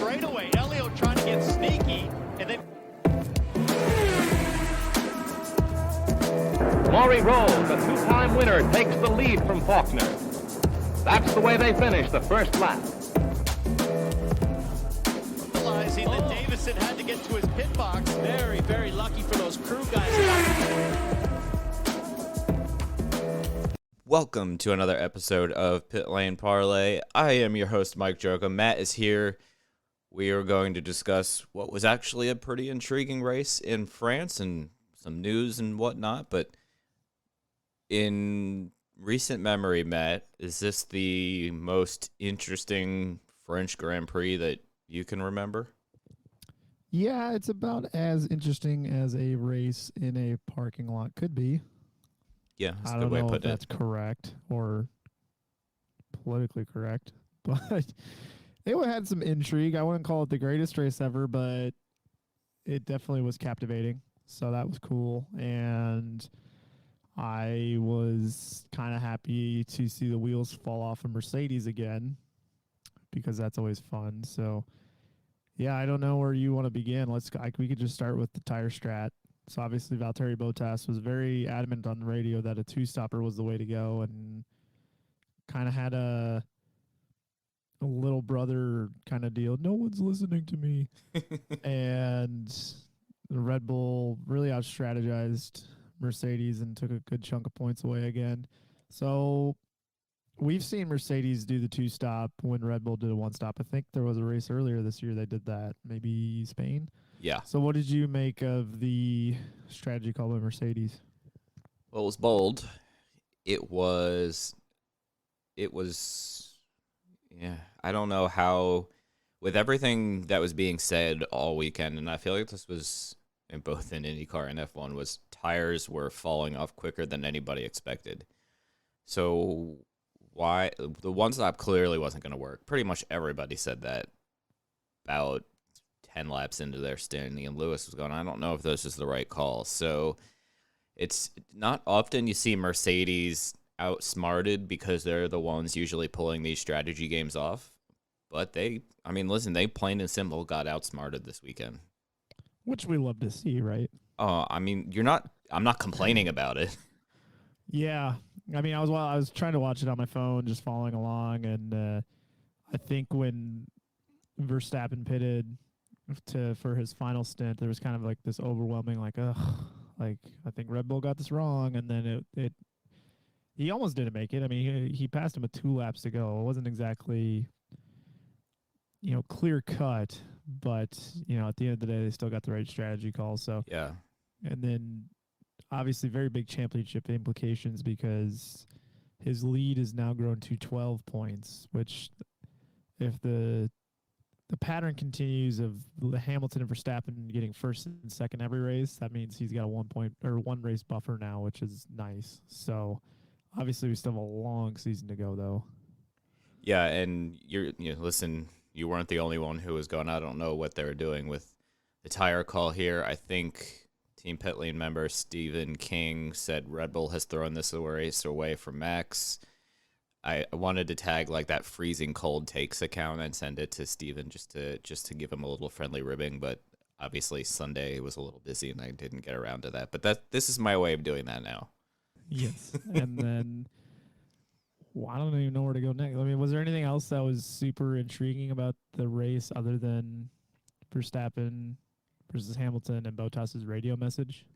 straightaway. Elio trying to get sneaky, and then Maury Rolls, a two-time winner, takes the lead from Faulkner. That's the way they finish the first lap. realizing that Davison had to get to his pit box. Very, very lucky for those crew guys. Welcome to another episode of Pit Lane Parlay. I am your host, Mike Joca. Matt is here. We are going to discuss what was actually a pretty intriguing race in France and some news and whatnot. But in recent memory, Matt, is this the most interesting French Grand Prix that you can remember? Yeah, it's about as interesting as a race in a parking lot could be. Yeah, that's I a don't good way to know if put it. that's correct or politically correct, but it had some intrigue. I wouldn't call it the greatest race ever, but it definitely was captivating. So that was cool. And I was kind of happy to see the wheels fall off of Mercedes again because that's always fun. So, yeah, I don't know where you want to begin. We could just start with the tire strat. So obviously Valtteri Bottas was very adamant on the radio that a two-stopper was the way to go, and kind of had a little brother kind of deal. No one's listening to me. And the Red Bull really out-strategized Mercedes and took a good chunk of points away again. So we've seen Mercedes do the two-stop when Red Bull did a one-stop. I think there was a race earlier this year they did that, maybe Spain. Yeah. So what did you make of the strategy called by Mercedes? Well, it was bold. It was, yeah, I don't know how, with everything that was being said all weekend, and I feel like this was in both in IndyCar and F1, was tires were falling off quicker than anybody expected. So why the one stop clearly wasn't going to work. Pretty much everybody said that about 10 laps into their stint, and Lewis was going, I don't know if this is the right call. So it's not often you see Mercedes outsmarted because they're the ones usually pulling these strategy games off. But they plain and simple got outsmarted this weekend. Which we love to see, right? I'm not complaining about it. Yeah. I mean, I was trying to watch it on my phone, just following along, and I think when Verstappen pitted for his final stint, there was kind of like this overwhelming, like I think Red Bull got this wrong, and then he almost didn't make it. I mean, he passed him with 2 laps to go. It wasn't exactly, clear cut, but at the end of the day, they still got the right strategy call. So Yeah. And then obviously very big championship implications because his lead is now grown to 12 points, which if the pattern continues of Hamilton and Verstappen getting first and second every race, that means he's got a 1 race buffer now, which is nice. So obviously we still have a long season to go though. Yeah, and listen, you weren't the only one who was going, I don't know what they were doing with the tire call here. I think Team Pit Lane member Stephen King said Red Bull has thrown this race away from Max. I wanted to tag like that freezing cold takes account and send it to Stephen just to give him a little friendly ribbing, but obviously Sunday was a little busy and I didn't get around to that. But this is my way of doing that now. Yes. And then I don't even know where to go next. I mean, was there anything else that was super intriguing about the race other than Verstappen versus Hamilton and Bottas's radio message?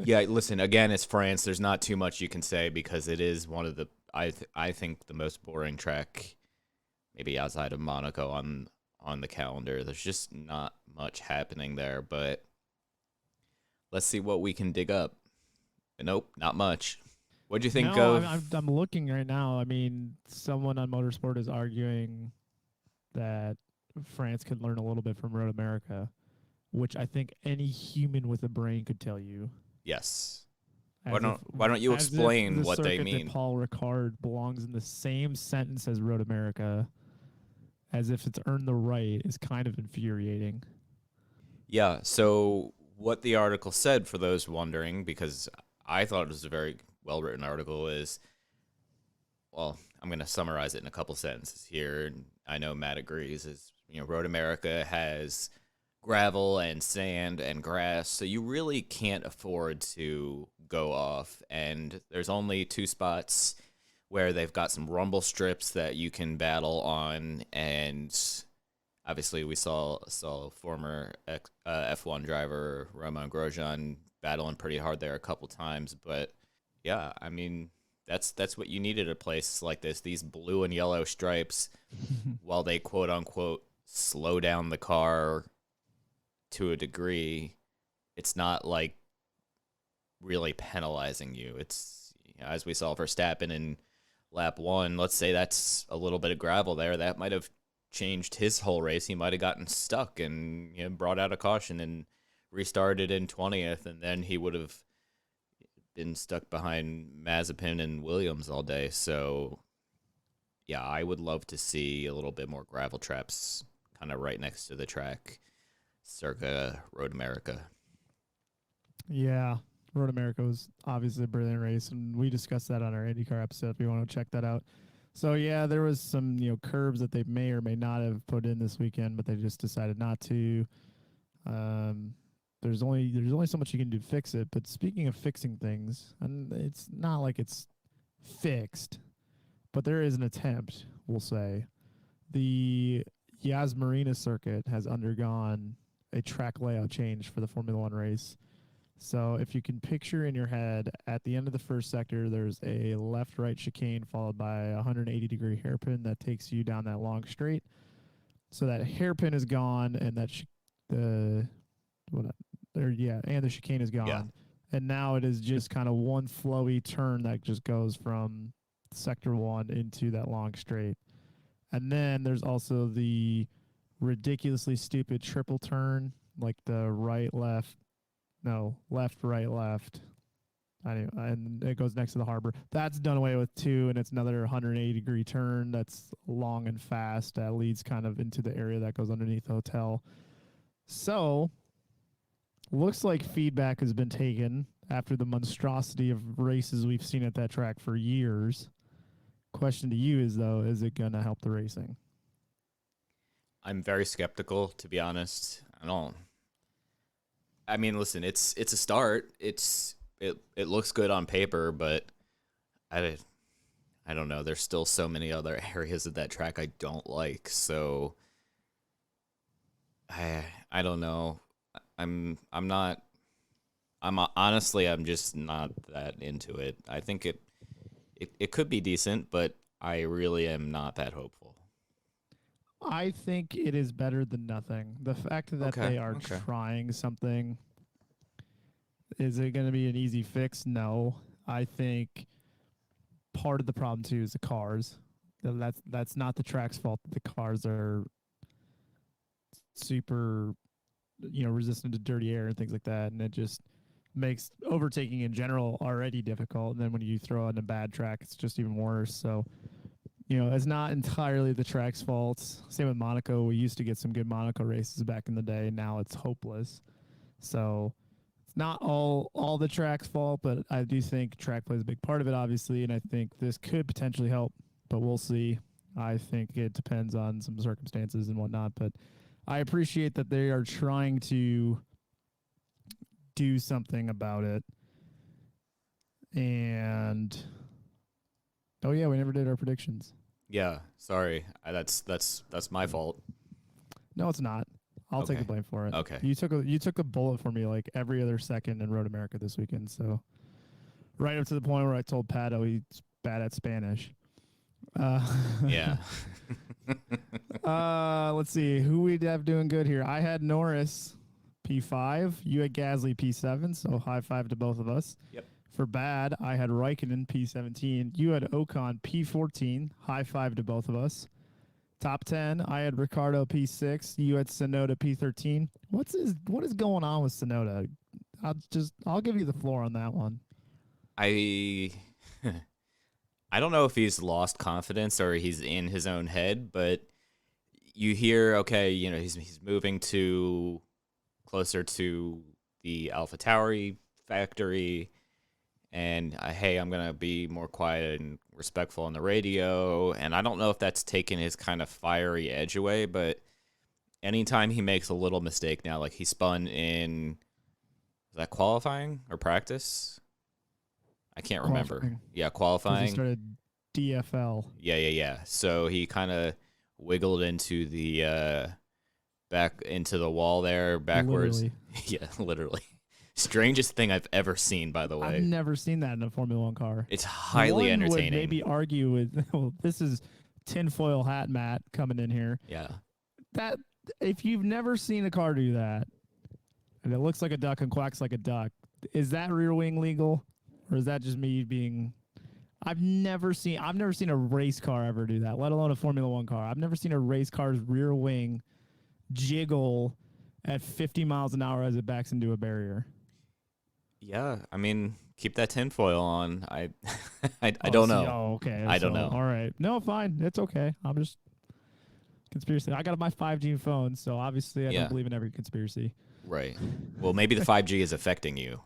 Yeah, listen, again, it's France. There's not too much you can say because it is one of the I think the most boring track, maybe outside of Monaco on the calendar. There's just not much happening there, but let's see what we can dig up. Nope, not much. What'd you think of? I'm looking right now. I mean, someone on Motorsport is arguing that France could learn a little bit from Road America, which I think any human with a brain could tell you. Yes. Why don't you explain what they mean? That Paul Ricard belongs in the same sentence as Road America, as if it's earned the right, is kind of infuriating. Yeah, so what the article said, for those wondering, because I thought it was a very well-written article, is, well, I'm going to summarize it in a couple sentences here. And I know Matt agrees, is Road America has gravel and sand and grass, so you really can't afford to go off. And there's only 2 spots where they've got some rumble strips that you can battle on, and obviously we saw former F1 driver Romain Grosjean battling pretty hard there a couple times. But yeah, I mean, that's what you need at a place like this, these blue and yellow stripes, while they quote unquote slow down the car to a degree. It's not like really penalizing you. It's, as we saw Verstappen in lap 1, let's say that's a little bit of gravel there, that might have changed his whole race. He might have gotten stuck and brought out a caution and restarted in 20th, and then he would have been stuck behind Mazepin and Williams all day. So yeah, I would love to see a little bit more gravel traps kind of right next to the track, circa Road America. Yeah, Road America was obviously a brilliant race, and we discussed that on our IndyCar episode if you want to check that out. So yeah, there was some curbs that they may or may not have put in this weekend, but they just decided not to. There's only so much you can do to fix it. But speaking of fixing things, and it's not like it's fixed, but there is an attempt, we'll say. The Yas Marina circuit has undergone a track layout change for the Formula One race. So if you can picture in your head, at the end of the first sector, there's a left-right chicane followed by a 180-degree hairpin that takes you down that long straight. So that hairpin is gone, and the chicane is gone. Yeah. And now it is just kind of one flowy turn that just goes from sector 1 into that long straight. And then there's also the ridiculously stupid triple turn, like the left, left. And it goes next to the harbor. That's done away with too, and it's another 180-degree turn that's long and fast that leads kind of into the area that goes underneath the hotel. So, looks like feedback has been taken after the monstrosity of races we've seen at that track for years. Question to you is, though, is it going to help the racing? I'm very skeptical, to be honest. I mean, listen, it's a start. It looks good on paper, but I don't know. There's still so many other areas of that track I don't like. So I don't know. I'm just not that into it. I think it could be decent, but I really am not that hopeful. I think it is better than nothing. The fact that they are trying something, is it going to be an easy fix? No. I think part of the problem, too, is the cars. That's not the track's fault. The cars are super, resistant to dirty air and things like that, and it just makes overtaking in general already difficult. And then when you throw in a bad track, it's just even worse. So, it's not entirely the track's fault. Same with Monaco. We used to get some good Monaco races back in the day. Now it's hopeless. So it's not all the track's fault, but I do think track plays a big part of it, obviously, and I think this could potentially help, but we'll see. I think it depends on some circumstances and whatnot, but I appreciate that they are trying to do something about it. And oh yeah, we never did our predictions. Yeah, sorry. That's my fault. No, it's not. I'll take the blame for it. Okay. You took a bullet for me like every other second in Road America this weekend. So right up to the point where I told Pato he's bad at Spanish. Yeah. Let's see who we have doing good here. I had Norris P5. You had Gasly P7. So high five to both of us. Yep. For bad, I had Raikkonen P17. You had Ocon P14. High five to both of us. Top 10, I had Ricardo P6. You had Tsunoda P13. What is going on with Tsunoda? I'll give you the floor on that one. I don't know if he's lost confidence or he's in his own head, but you hear, okay, he's moving to closer to the AlphaTauri factory, and hey, I'm going to be more quiet and respectful on the radio. And I don't know if that's taken his kind of fiery edge away, but anytime he makes a little mistake now, like he spun in, was that qualifying or practice? I can't remember. Qualifying. Yeah, 'Cause qualifying. he started DFL. Yeah. So he kind of wiggled into the back into the wall there backwards. Literally. Yeah, literally. Strangest thing I've ever seen, by the way. I've never seen that in a Formula One car. It's highly One entertaining. would maybe argue with, well, this is tinfoil hat Matt coming in here. Yeah. That if you've never seen a car do that, and it looks like a duck and quacks like a duck, is that rear wing legal, or is that just me being? I've never seen a race car ever do that, let alone a Formula One car. I've never seen a race car's rear wing jiggle at 50 miles an hour as it backs into a barrier. Yeah, I mean, keep that tinfoil on. I don't know. Oh, okay. I don't know. All right. No, fine. It's okay. I'm just conspiracy. I got my 5G phone, so obviously I don't believe in every conspiracy. Right. Well, maybe the 5G is affecting you.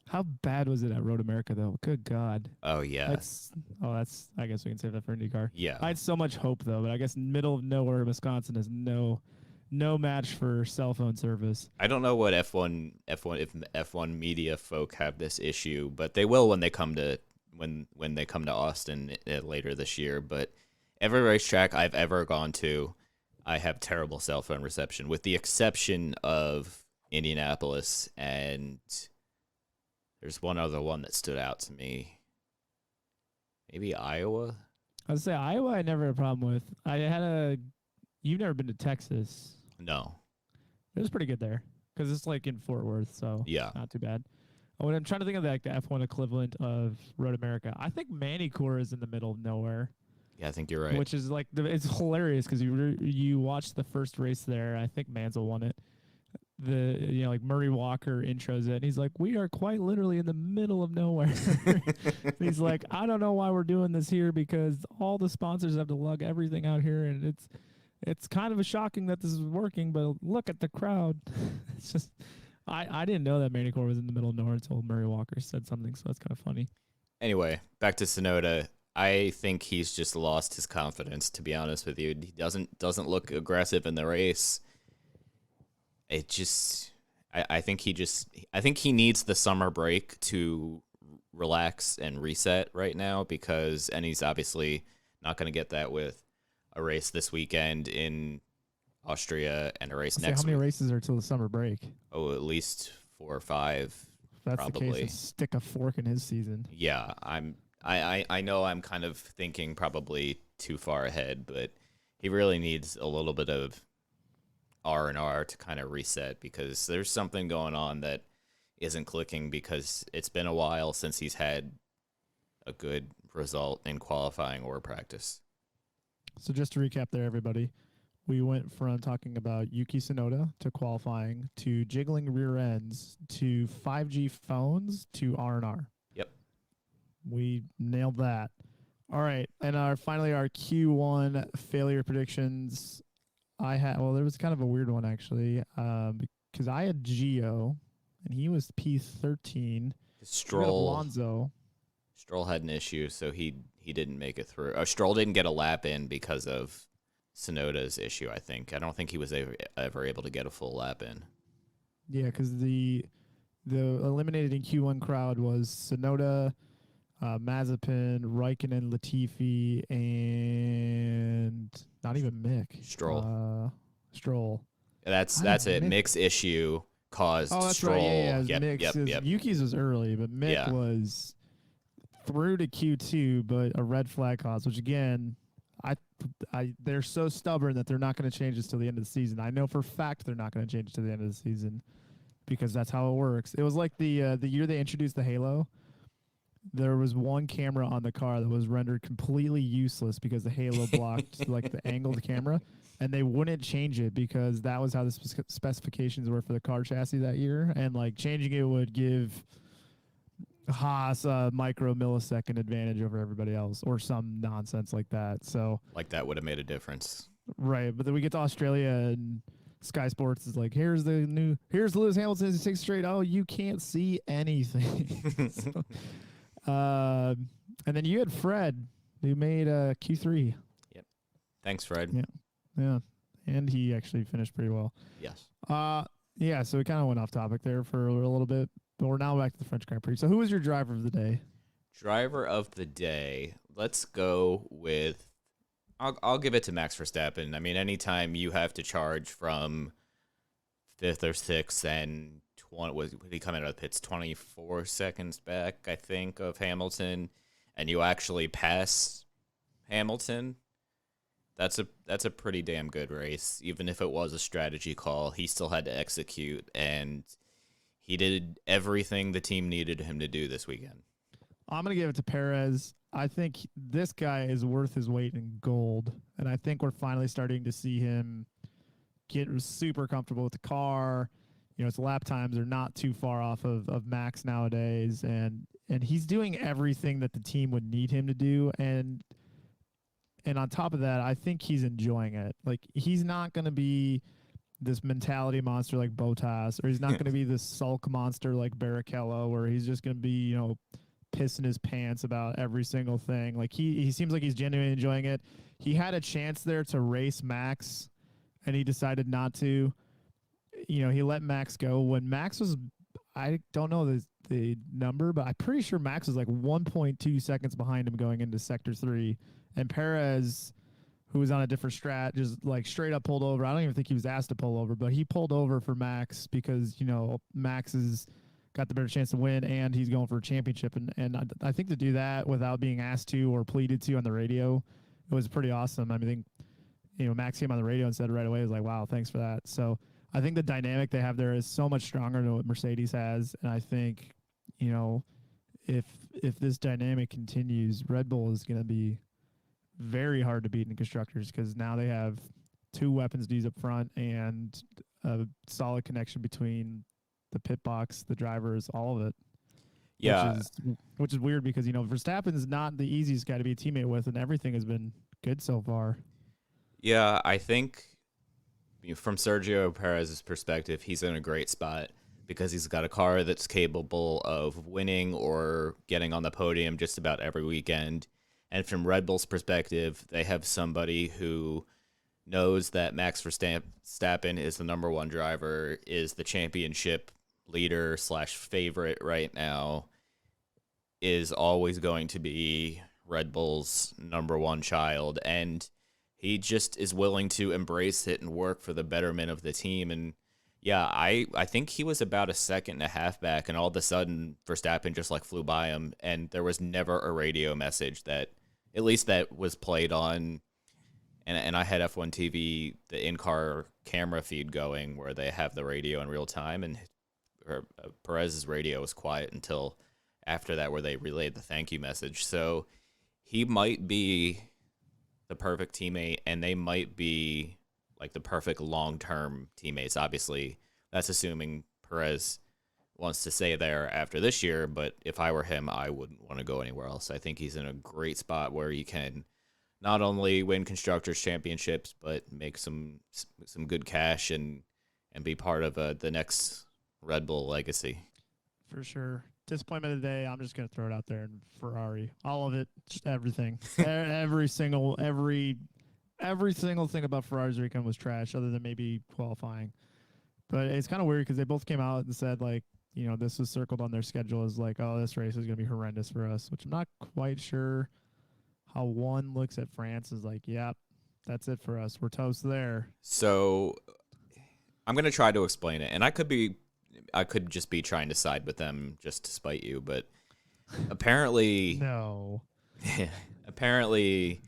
How bad was it at Road America, though? Good God. Oh, yeah. That's. I guess we can save that for IndyCar. Yeah. I had so much hope, though, but I guess middle of nowhere, Wisconsin is no match for cell phone service. I don't know what if F1 media folk have this issue, but they will when they come to Austin later this year. But every racetrack I've ever gone to, I have terrible cell phone reception, with the exception of Indianapolis, and there's one other one that stood out to me. Maybe Iowa. I would say Iowa I never had a problem with. You've never been to Texas. No. It was pretty good there because it's like in Fort Worth, so Yeah. not too bad. When I'm trying to think of like the F1 equivalent of Road America, I think Manicourt is in the middle of nowhere. Yeah, I think you're right. Which is like it's hilarious because you watch the first race there. I think Mansell won it. Like Murray Walker intros it, and he's like, "We are quite literally in the middle of nowhere." He's like, "I don't know why we're doing this here because all the sponsors have to lug everything out here, and it's kind of shocking that this is working. But look at the crowd." It's just I didn't know that Manicourt was in the middle of nowhere until Murray Walker said something, so that's kind of funny. Anyway, back to Tsunoda. I think he's just lost his confidence, to be honest with you. He doesn't look aggressive in the race. I think he needs the summer break to relax and reset right now and he's obviously not going to get that with a race this weekend in Austria and a race next week. How many week. races are till the summer break? Oh, at least 4 or 5. If that's probably. the case, stick a fork in his season. Yeah, I know I'm kind of thinking probably too far ahead, but he really needs a little bit of R&R to kind of reset because there's something going on that isn't clicking because it's been a while since he's had a good result in qualifying or practice. So just to recap there, everybody, we went from talking about Yuki Tsunoda to qualifying to jiggling rear ends to 5G phones to R&R. Yep. We nailed that. All right. And finally our Q1 failure predictions. There was kind of a weird one actually, because I had Gio and he was P13. Stroll had an issue, so he didn't make it through. Stroll didn't get a lap in because of Tsunoda's issue, I think. I don't think he was ever able to get a full lap in. Yeah, because the eliminated in Q1 crowd was Tsunoda, Mazepin, Raikkonen, Latifi, and not even Mick. Stroll. That's it. Mick's issue caused Stroll. Right. Yeah. Yep. Yuki's was early, but Mick was through to Q2, but a red flag caused, which again, they're so stubborn that they're not going to change this till the end of the season. I know for a fact they're not going to change it to the end of the season because that's how it works. It was like the year they introduced the Halo. There was one camera on the car that was rendered completely useless because the halo blocked like the angled camera, and they wouldn't change it because that was how the specifications were for the car chassis that year, and like changing it would give Haas a micro millisecond advantage over everybody else or some nonsense like that. So like that would have made a difference. Right, but then we get to Australia and Sky Sports is like, here's Lewis Hamilton's 6th straight. Oh, you can't see anything. So, and then you had Fred, who made Q3. Yep. Thanks, Fred. Yeah. and he actually finished pretty well. Yes. Yeah, so we kind of went off topic there for a little bit, but we're now back to the French Grand Prix. So who was your driver of the day? Driver of the day. Let's go with. I'll give it to Max Verstappen. I mean, anytime you have to charge from fifth or sixth and was he coming out of the pits 24 seconds back, I think, of Hamilton, and you actually pass Hamilton, that's a pretty damn good race. Even if it was a strategy call, he still had to execute, and he did everything the team needed him to do this weekend. I'm going to give it to Perez. I think this guy is worth his weight in gold, and I think we're finally starting to see him get super comfortable with the car. You know, his lap times are not too far off of Max nowadays, and he's doing everything that the team would need him to do. And on top of that, I think he's enjoying it. Like, he's not going to be this mentality monster like Bottas, or he's not going to be this sulk monster like Barrichello, where he's just going to be, you know, pissing his pants about every single thing. Like, he seems like he's genuinely enjoying it. He had a chance there to race Max, and he decided not to. You know, he let Max go when Max was, I don't know the number, but I'm pretty sure Max was like 1.2 seconds behind him going into sector 3. And Perez, who was on a different strat, just like straight up pulled over. I don't even think he was asked to pull over, but he pulled over for Max because, you know, Max has got the better chance to win and he's going for a championship. And I think to do that without being asked to or pleaded to on the radio, it was pretty awesome. I mean, you know, Max came on the radio and said right away, was like, wow, thanks for that. So I think the dynamic they have there is so much stronger than what Mercedes has. And I think, you know, if this dynamic continues, Red Bull is going to be very hard to beat in constructors because now they have 2 weapons Ds up front and a solid connection between the pit box, the drivers, all of it. Yeah. Which is weird because, you know, Verstappen is not the easiest guy to be a teammate with, and everything has been good so far. Yeah, I think from Sergio Perez's perspective, he's in a great spot because he's got a car that's capable of winning or getting on the podium just about every weekend. And from Red Bull's perspective, they have somebody who knows that Max Verstappen is the number 1 driver, is the championship leader / favorite right now, is always going to be Red Bull's number 1 child. And he just is willing to embrace it and work for the betterment of the team. And yeah, I think he was about a second and a half back, and all of a sudden Verstappen just like flew by him, and there was never a radio message that, at least that was played on. And I had F1 TV, the in-car camera feed going where they have the radio in real time, and Perez's radio was quiet until after that, where they relayed the thank you message. So he might be the perfect teammate, and they might be like the perfect long-term teammates. Obviously, that's assuming Perez wants to stay there after this year, but if I were him, I wouldn't want to go anywhere else. I think he's in a great spot where he can not only win constructors championships, but make some good cash and be part of the next Red Bull legacy. For sure. Disappointment of the day, I'm just going to throw it out there, and Ferrari. All of it, just everything. every single thing about Ferrari's weekend was trash, other than maybe qualifying. But it's kind of weird because they both came out and said, like, you know, this was circled on their schedule as like, oh, this race is going to be horrendous for us, which I'm not quite sure how one looks at France as like, yep, that's it for us. We're toast there. So I'm going to try to explain it, and I could just be trying to side with them just to spite you, but apparently No. apparently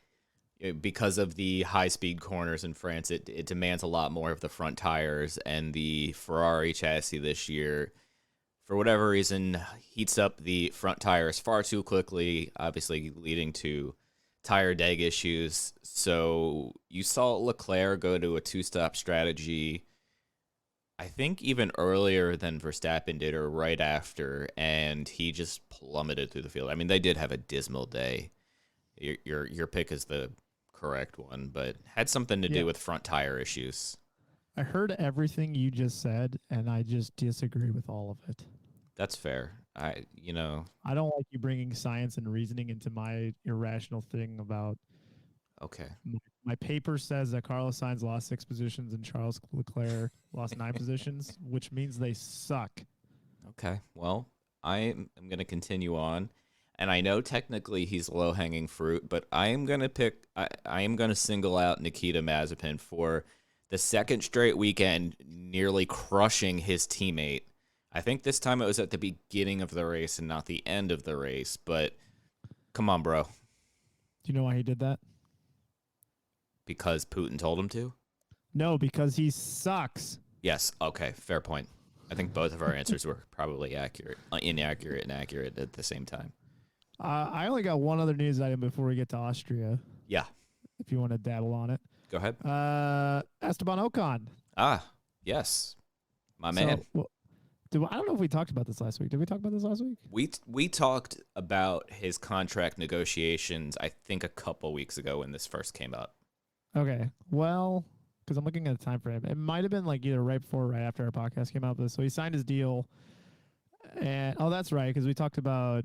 because of the high-speed corners in France, it demands a lot more of the front tires, and the Ferrari chassis this year, for whatever reason, heats up the front tires far too quickly, obviously leading to tire deg issues. So you saw Leclerc go to a 2-stop strategy, I think even earlier than Verstappen did, or right after, and he just plummeted through the field. I mean, they did have a dismal day. Your pick is the correct one, but had something to do with front tire issues. I heard everything you just said, and I just disagree with all of it. That's fair. I don't like you bringing science and reasoning into my irrational thing about okay. My paper says that Carlos Sainz lost 6 positions and Charles Leclerc lost 9 positions, which means they suck. Okay, well, I am going to continue on. And I know technically he's low-hanging fruit, but I am going to single out Nikita Mazepin for the second straight weekend nearly crushing his teammate. I think this time it was at the beginning of the race and not the end of the race, but come on, bro. Do you know why he did that? Because Putin told him to? No, because he sucks. Yes, okay, fair point. I think both of our answers were probably inaccurate and accurate at the same time. I only got one other news item before we get to Austria. Yeah. If you want to dabble on it. Go ahead. Esteban Ocon. Ah, yes. My man. Well, I don't know if we talked about this last week. Did we talk about this last week? We talked about his contract negotiations, I think, a couple weeks ago when this first came up. Okay. Well, because I'm looking at the time frame. It might have been like either right before or right after our podcast came out. So he signed his deal. And that's right, because we talked about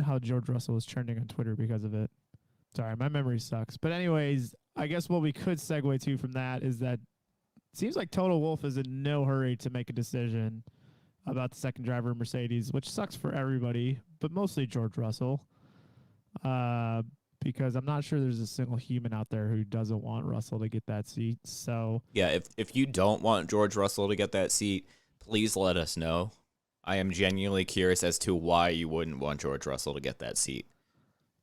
how George Russell was trending on Twitter because of it. Sorry, my memory sucks. But anyways, I guess what we could segue to from that is that it seems like Toto Wolff is in no hurry to make a decision about the second driver of Mercedes, which sucks for everybody, but mostly George Russell. Because I'm not sure there's a single human out there who doesn't want Russell to get that seat. So yeah, if you don't want George Russell to get that seat, please let us know. I am genuinely curious as to why you wouldn't want George Russell to get that seat.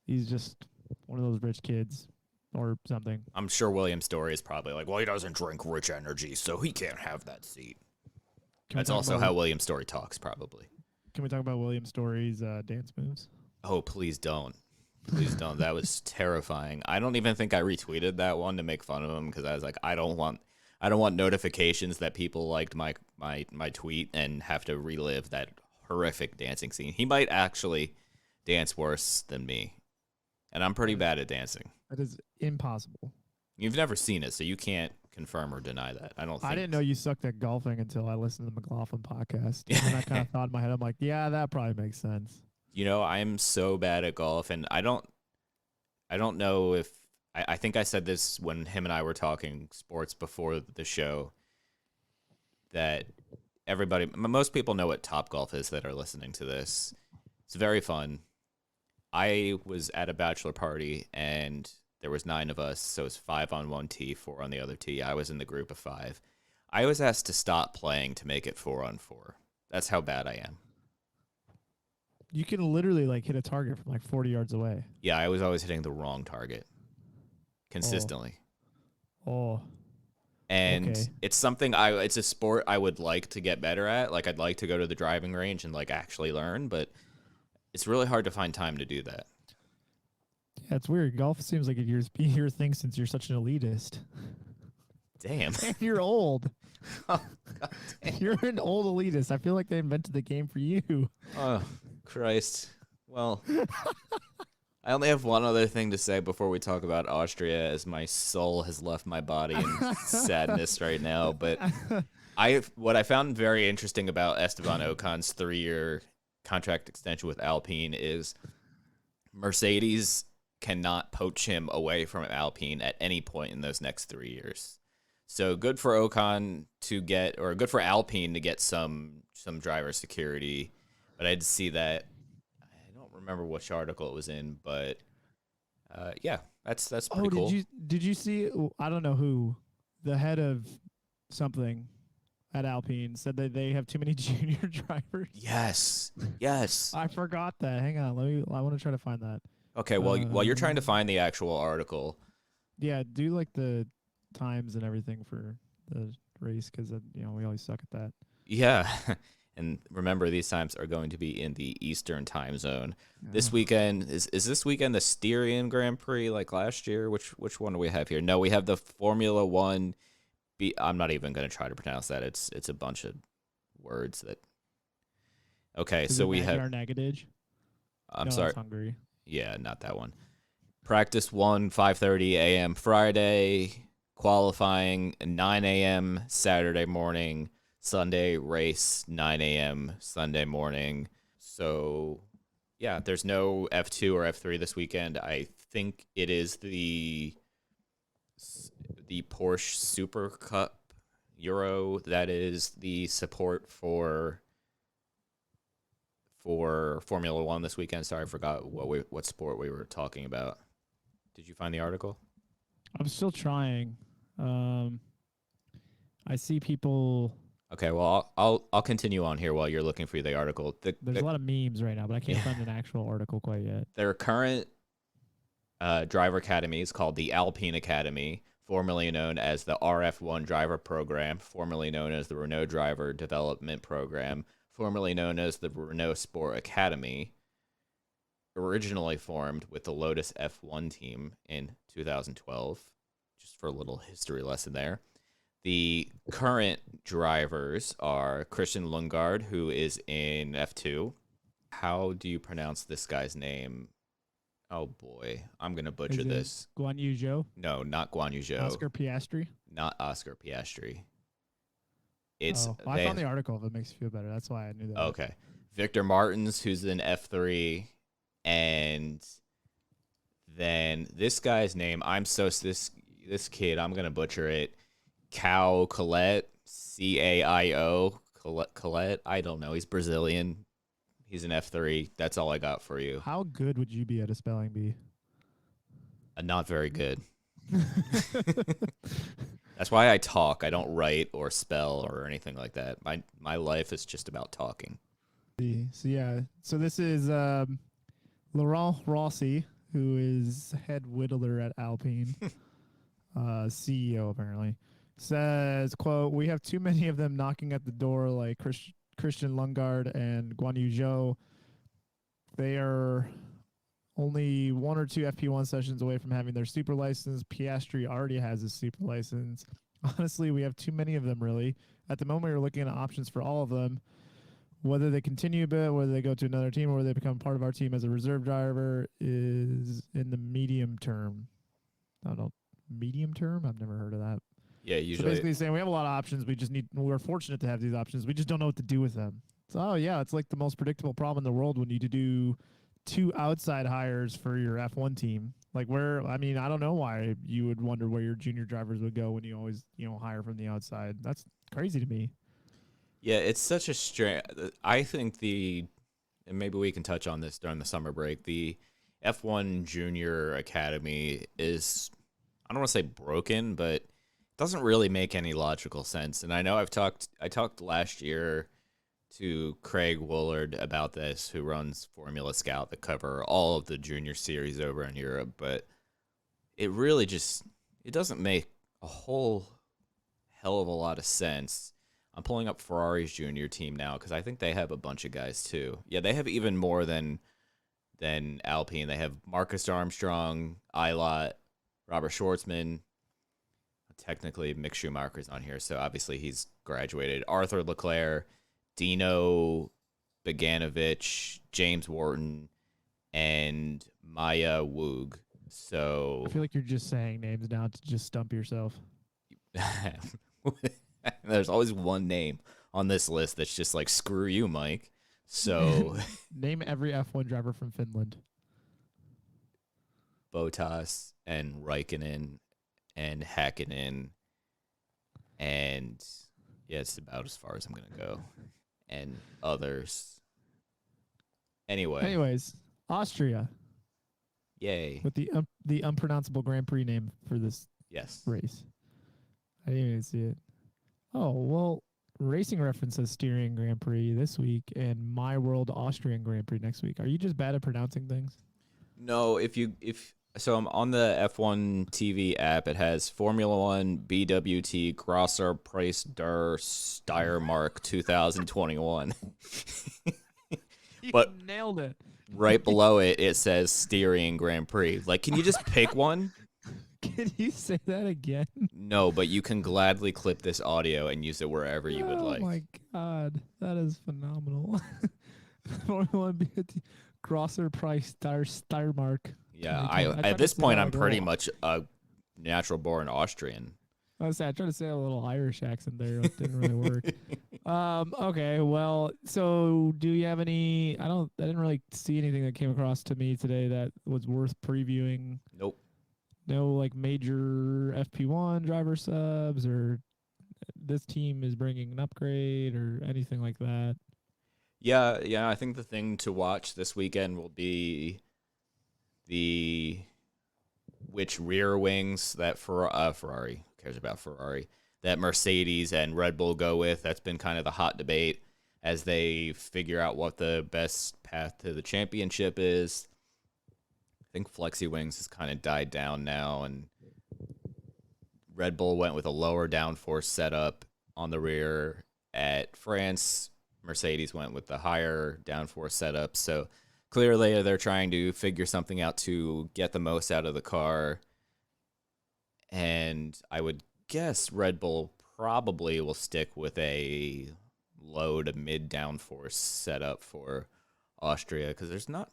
He's just one of those rich kids or something. I'm sure William Story is probably like, well, he doesn't drink rich energy, so he can't have that seat. That's also how William Story talks, probably. Can we talk about William Story's dance moves? Oh, please don't. Please don't. That was terrifying. I don't even think I retweeted that one to make fun of him because I was like, I don't want notifications that people liked my tweet and have to relive that horrific dancing scene. He might actually dance worse than me, and I'm pretty bad at dancing. That is impossible. You've never seen it, so you can't confirm or deny that. I didn't know you sucked at golfing until I listened to the McLaughlin podcast. And I kind of thought in my head, I'm like, yeah, that probably makes sense. You know, I'm so bad at golf, and I don't know if I think I said this when him and I were talking sports before the show, that most people know what Topgolf is that are listening to this. It's very fun. I was at a bachelor party, and there was 9 of us, so it's 5 on one tee, 4 on the other tee. I was in the group of 5. I was asked to stop playing to make it 4 on 4. That's how bad I am. You can literally like hit a target from like 40 yards away. Yeah, I was always hitting the wrong target consistently. Oh. And okay. It's a sport I would like to get better at. Like, I'd like to go to the driving range and like actually learn, but it's really hard to find time to do that. Yeah, it's weird. Golf seems like it's been your thing since you're such an elitist. Damn. And you're old. Oh, God damn. You're an old elitist. I feel like they invented the game for you. Oh, Christ. Well, I only have one other thing to say before we talk about Austria, as my soul has left my body in sadness right now. But what I found very interesting about Esteban Ocon's 3-year contract extension with Alpine is Mercedes cannot poach him away from Alpine at any point in those next 3 years. So good for Ocon to get, or good for Alpine to get some driver security. But I did see that. I don't remember which article it was in, but yeah, that's pretty cool. Did you see? I don't know who, the head of something at Alpine said that they have too many junior drivers. Yes. I forgot that. Hang on, I want to try to find that. Okay, well, while you're trying to find the actual article, yeah, do like the times and everything for the race because we always suck at that. Yeah. And remember, these times are going to be in the Eastern time zone. This weekend, is this weekend the Styrian Grand Prix like last year? Which one do we have here? No, we have the Formula One. I'm not even going to try to pronounce that. It's a bunch of words that. Okay, so we have. Negative. I'm sorry. That's Hungary. Yeah, not that one. Practice 1, 5:30 a.m. Friday. Qualifying 9 a.m. Saturday morning. Sunday race 9 a.m. Sunday morning. So, yeah, there's no F2 or F3 this weekend. I think it is the the Porsche Super Cup Euro. That is the support for Formula One this weekend. Sorry, I forgot what sport we were talking about. Did you find the article? I'm still trying. I see people. Okay, well, I'll continue on here while you're looking for the article. There's a lot of memes right now, but I can't find an actual article quite yet. Their current driver academy is called the Alpine Academy, formerly known as the RF1 Driver Program, formerly known as the Renault Driver Development Program, formerly known as the Renault Sport Academy, originally formed with the Lotus F1 team in 2012. Just for a little history lesson there. The current drivers are Christian Lundgaard, who is in F2. How do you pronounce this guy's name? Oh boy, I'm gonna butcher this. Guan Yu Zhou? No, not Guan Yu Zhou. Oscar Piastri? Not Oscar Piastri. It's I found the article. If it makes you feel better, that's why I knew that. Okay. Victor Martins, who's in F3, and then this guy's name. This kid. I'm gonna butcher it. Cao Colette, Caio Colette. I don't know. He's Brazilian. He's an F3. That's all I got for you. How good would you be at a spelling bee? Not very good. That's why I talk. I don't write or spell or anything like that. My life is just about talking. So this is Laurent Rossi, who is head whittler at Alpine, CEO apparently. Says, quote, "We have too many of them knocking at the door like Christian Lundgaard and Guan Yu Zhou. They are only 1 or 2 FP1 sessions away from having their super license. Piastri already has his super license. Honestly, we have too many of them, really. At the moment, we're looking at options for all of them. Whether they continue a bit, whether they go to another team, or whether they become part of our team as a reserve driver is in the medium term." I don't medium term? I've never heard of that. Yeah, usually. So basically saying we have a lot of options. We're fortunate to have these options. We just don't know what to do with them. So, yeah, it's like the most predictable problem in the world when you do 2 outside hires for your F1 team. Like I don't know why you would wonder where your junior drivers would go when you always, hire from the outside. That's crazy to me. Yeah, it's such a strange. I think and maybe we can touch on this during the summer break. The F1 Junior Academy is, I don't want to say broken, but it doesn't really make any logical sense. And I know I talked last year to Craig Woolard about this, who runs Formula Scout, that cover all of the junior series over in Europe, but it really it doesn't make a whole hell of a lot of sense. I'm pulling up Ferrari's junior team now because I think they have a bunch of guys too. Yeah, they have even more than Alpine. They have Marcus Armstrong, Eilot, Robert Schwartzman. Technically, Mick Schumacher's on here, so obviously he's graduated. Arthur Leclerc, Dino Bogdanovich, James Wharton, and Maya Woog. So I feel like you're just saying names now to just stump yourself. There's always one name on this list that's just like, screw you, Mike. So name every F1 driver from Finland. Bottas and Raikkonen and Hakkinen, and yeah, it's about as far as I'm gonna go, and others. Anyways, Austria. Yay! With the unpronounceable Grand Prix name for this race. I didn't even see it. Oh well, Racing Reference says Styrian Grand Prix this week and My World Austrian Grand Prix next week. Are you just bad at pronouncing things? No, so I'm on the F1 TV app. It has Formula One BWT Grosser Preis der Steiermark 2021. But nailed it. Right below it says Styrian Grand Prix. Like, can you just pick one? Can you say that again? No, but you can gladly clip this audio and use it wherever you would like. Oh my god, that is phenomenal. Formula One BWT Grosser Preis der Steiermark. Yeah, at this point, I'm pretty much a natural-born Austrian. I tried to say a little Irish accent there. It didn't really work. Okay, well, so do you have any... I didn't really see anything that came across to me today that was worth previewing. Nope. No like major FP1 driver subs or this team is bringing an upgrade or anything like that. Yeah. I think the thing to watch this weekend will be which rear wings that Ferrari, who cares about Ferrari, that Mercedes and Red Bull go with. That's been kind of the hot debate as they figure out what the best path to the championship is. I think Flexi Wings has kind of died down now, and Red Bull went with a lower downforce setup on the rear at France. Mercedes went with the higher downforce setup. So clearly they're trying to figure something out to get the most out of the car. And I would guess Red Bull probably will stick with a low to mid downforce setup for Austria because there's not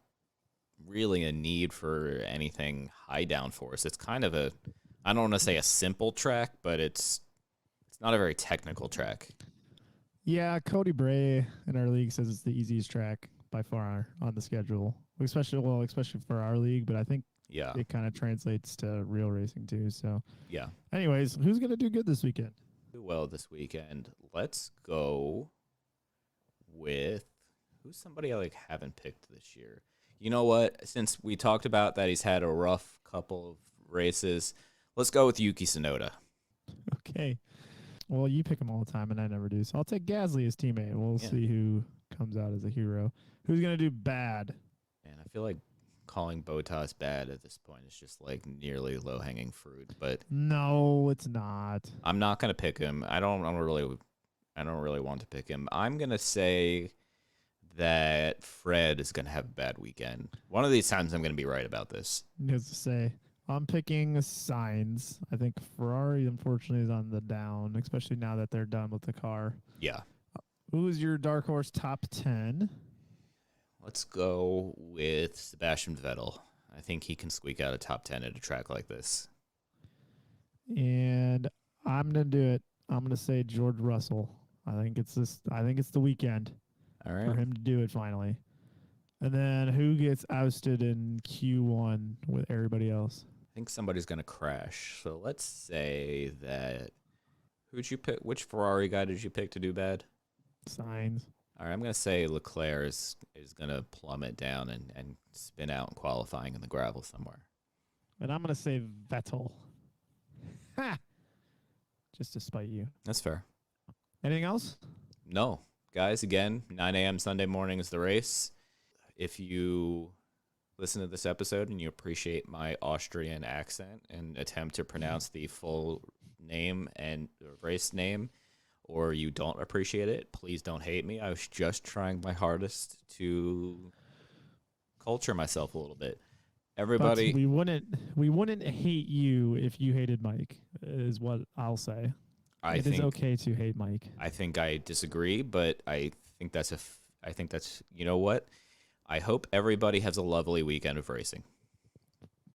really a need for anything high downforce. It's kind of I don't want to say a simple track, but it's not a very technical track. Yeah, Cody Bray in our league says it's the easiest track by far on the schedule, especially for our league, but I think it kind of translates to real racing too. So yeah. Anyways, who's going to do good this weekend? Do well this weekend. Let's go with who's somebody I haven't picked this year. You know what? Since we talked about that he's had a rough couple of races, let's go with Yuki Tsunoda. Okay. Well, you pick him all the time, and I never do. So I'll take Gasly as teammate, and we'll see who comes out as a hero. Who's going to do bad? And I feel like calling Bottas bad at this point is just nearly low-hanging fruit. But no, it's not. I'm not going to pick him. I don't really want to pick him. I'm going to say that Fred is going to have a bad weekend. One of these times I'm going to be right about this. As to say, I'm picking Sainz. I think Ferrari, unfortunately, is on the down, especially now that they're done with the car. Yeah. Who's your dark horse top 10? Let's go with Sebastian Vettel. I think he can squeak out a top 10 at a track like this. And I'm going to do it. I'm going to say George Russell. I think it's the weekend. All right. For him to do it finally. And then who gets ousted in Q1 with everybody else? I think somebody's going to crash. So let's say that who'd you pick? Which Ferrari guy did you pick to do bad? Sainz. All right, I'm going to say Leclerc is going to plummet down and spin out in qualifying in the gravel somewhere. And I'm going to say Vettel. Ha! Just to spite you. That's fair. Anything else? No. Guys, again, 9 a.m. Sunday morning is the race. If you listen to this episode and you appreciate my Austrian accent and attempt to pronounce the full name and race name, or you don't appreciate it, please don't hate me. I was just trying my hardest to culture myself a little bit. Everybody, but we wouldn't hate you if you hated Mike, is what I'll say. It is okay to hate Mike. I think I disagree, but I think that's you know what? I hope everybody has a lovely weekend of racing.